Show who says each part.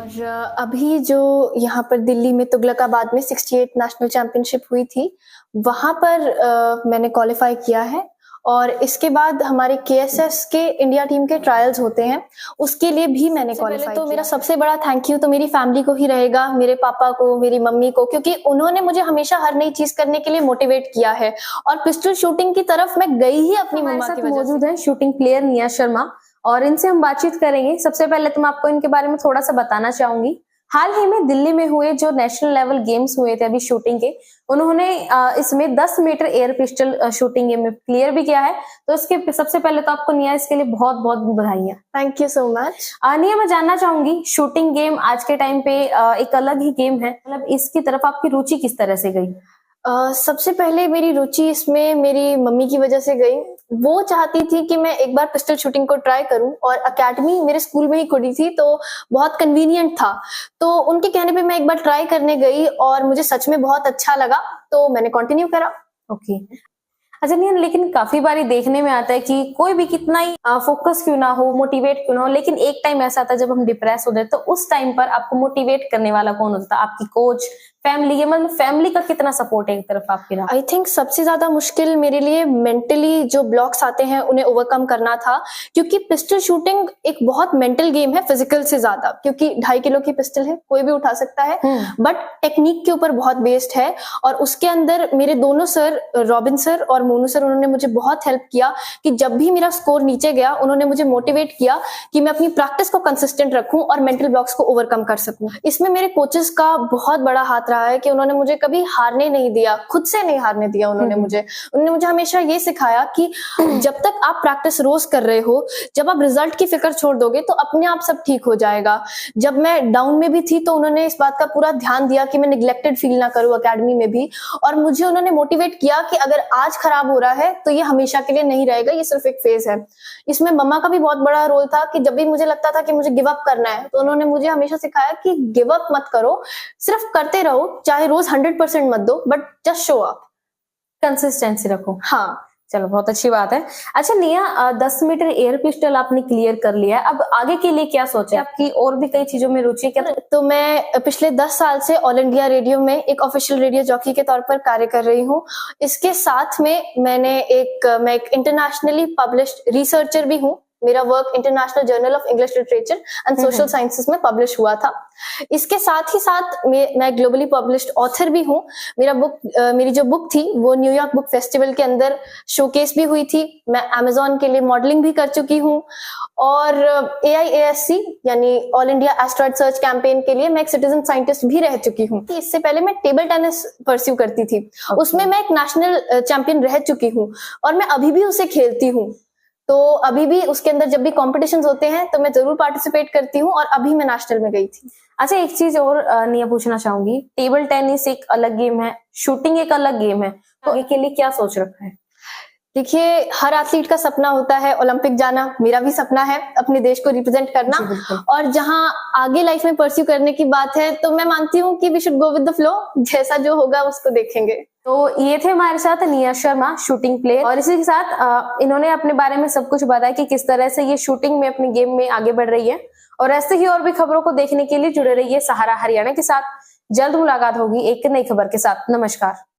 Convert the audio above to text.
Speaker 1: और अभी जो यहाँ पर दिल्ली में तुगलकाबाद में 68 नेशनल चैंपियनशिप हुई थी, वहाँ पर मैंने क्वालिफाई किया है और इसके बाद हमारे केएसएस के इंडिया टीम के ट्रायल्स होते हैं, उसके लिए भी मैंने क्वालिफाई किया। तो मेरा सबसे बड़ा थैंक यू तो मेरी फैमिली को ही रहेगा, मेरे पापा को, मेरी मम्मी को, क्योंकि उन्होंने मुझे हमेशा हर नई चीज करने के लिए मोटिवेट किया है और पिस्टल शूटिंग की तरफ मैं गई ही अपनी मम्मा की वजह से।
Speaker 2: मौजूद है शूटिंग प्लेयर निया शर्मा और इनसे हम बातचीत करेंगे। सबसे पहले तो मैं आपको इनके बारे में थोड़ा सा बताना चाहूंगी। हाल ही में दिल्ली में हुए जो नेशनल लेवल गेम्स हुए थे अभी शूटिंग के, उन्होंने इसमें 10 meter air pistol shooting game में क्लियर भी किया है। तो इसके सबसे पहले तो आपको निया इसके लिए बहुत बहुत बधाइयां।
Speaker 1: Thank you so much.
Speaker 2: निया, मैं जानना चाहूंगी शूटिंग गेम आज के टाइम पे एक अलग ही गेम है, मतलब इसकी तरफ आपकी रुचि किस तरह से गई?
Speaker 1: सबसे पहले मेरी रुचि इसमें मेरी मम्मी की वजह से गई। वो चाहती थी कि मैं एक बार पिस्टल शूटिंग को ट्राई करूं और एकेडमी मेरे स्कूल में ही खुली थी तो बहुत कन्वीनियंट था। तो उनके कहने पे मैं एक बार ट्राई करने गई और मुझे सच में बहुत अच्छा लगा, तो मैंने कंटिन्यू करा।
Speaker 2: ओके। अच्छा नियन, लेकिन काफी बारी देखने में आता है कि कोई भी कितना ही फोकस क्यों ना हो, मोटिवेट क्यों ना हो, लेकिन एक टाइम ऐसा आता है जब हम डिप्रेस होते हैं, तो उस टाइम पर आपको मोटिवेट करने वाला कौन होता है? आपकी कोच, फैमिली? ये मतलब फैमिली का कितना सपोर्ट है एक तरफ आपके ना?
Speaker 1: आई थिंक सबसे ज्यादा मुश्किल मेरे लिए मेंटली जो ब्लॉक्स आते हैं उन्हें ओवरकम करना था, क्योंकि पिस्टल शूटिंग एक बहुत मेंटल गेम है फिजिकल से ज्यादा, क्योंकि 2.5 किलो की पिस्टल है, कोई भी उठा सकता है, बट टेक्निक के ऊपर बहुत बेस्ड है। और उसके अंदर मेरे दोनों सर, रॉबिन सर और मोनू सर, उन्होंने मुझे बहुत हेल्प किया कि जब भी मेरा स्कोर नीचे गया उन्होंने मुझे मोटिवेट किया कि मैं अपनी प्रैक्टिस को कंसिस्टेंट रखूं और मेंटल ब्लॉक्स को ओवरकम कर सकूं। इसमें मेरे कोचेस का बहुत बड़ा हाथ रहा है कि उन्होंने मुझे कभी हारने नहीं दिया, खुद से नहीं हारने दिया। उन्होंने मुझे हमेशा ये सिखाया कि जब तक आप प्रैक्टिस रोज कर रहे हो, जब आप रिजल्ट की फिक्र छोड़ दोगे तो अपने आप सब ठीक हो जाएगा। जब मैं डाउन में भी थी तो उन्होंने इस बात का पूरा ध्यान दिया कि मैं निग्लेक्टेड फील ना करूं एकेडमी में भी, और मुझे उन्होंने मोटिवेट किया कि अगर आज खराब हो रहा है तो ये हमेशा के लिए नहीं रहेगा, ये सिर्फ एक फेज है। इसमें मम्मा का भी बहुत बड़ा रोल था कि जब भी मुझे लगता था कि मुझे गिव अप करना है तो उन्होंने मुझे हमेशा सिखाया कि गिव अप मत करो, सिर्फ करते रहो, चाहे रोज 100% मत दो, but just show up,
Speaker 2: consistency रखो।
Speaker 1: हाँ,
Speaker 2: चलो बहुत अच्छी बात है। अच्छा निया, 10 मीटर एयर पिस्टल आपने क्लियर कर लिया है, अब आगे के लिए क्या सोचा है आपकी? और भी कई चीजों में रुचि क्या?
Speaker 1: तो मैं पिछले 10 साल से ऑल इंडिया रेडियो में एक ऑफिशियल रेडियो जॉकी के तौर पर कार्य कर रही हूँ। इसके साथ में मैं एक इंटरनेशनली पब्लिश्ड रिसर्चर भी हूँ। मेरा work international journal of English literature and social sciences में पब्लिश हुआ था। इसके साथ ही साथ मैं ग्लोबली पब्लिश्ड ऑथर भी हूँ। मेरी जो बुक थी वो न्यूयॉर्क बुक फेस्टिवल के अंदर शोकेस भी हुई थी। मैं अमेजोन के लिए मॉडलिंग भी कर चुकी हूँ और AIASC यानी all India asteroid search campaign के लिए मैं एक सिटीजन साइंटिस्ट भी रह चुकी हूँ। इससे पहले मैं टेबल टेनिस परस्यू करती थी, उसमें मैं एक नेशनल चैंपियन रह चुकी हूँ और मैं अभी भी उसे खेलती हूँ। तो अभी भी उसके अंदर जब भी कॉम्पिटिशंस होते हैं तो मैं जरूर पार्टिसिपेट करती हूँ और अभी मैं नेशनल में गई थी।
Speaker 2: अच्छा, एक चीज और निया पूछना चाहूंगी, टेबल टेनिस एक अलग गेम है, शूटिंग एक अलग गेम है, तो आगे के लिए क्या सोच रखा है?
Speaker 1: देखिए, हर एथलीट का सपना होता है ओलंपिक जाना, मेरा भी सपना है अपने देश को रिप्रेजेंट करना। और जहां आगे लाइफ में परस्यू करने की बात है तो मैं मानती हूँ कि we should go with the flow, जैसा जो होगा उसको देखेंगे।
Speaker 2: तो ये थे हमारे साथ निया शर्मा, शूटिंग प्लेयर, और इसी के साथ इन्होंने अपने बारे में सब कुछ बताया कि किस तरह से ये शूटिंग में अपने गेम में आगे बढ़ रही है। और ऐसे ही और भी खबरों को देखने के लिए जुड़े रहिए सहारा हरियाणा के साथ। जल्द मुलाकात होगी एक नई खबर के साथ। नमस्कार।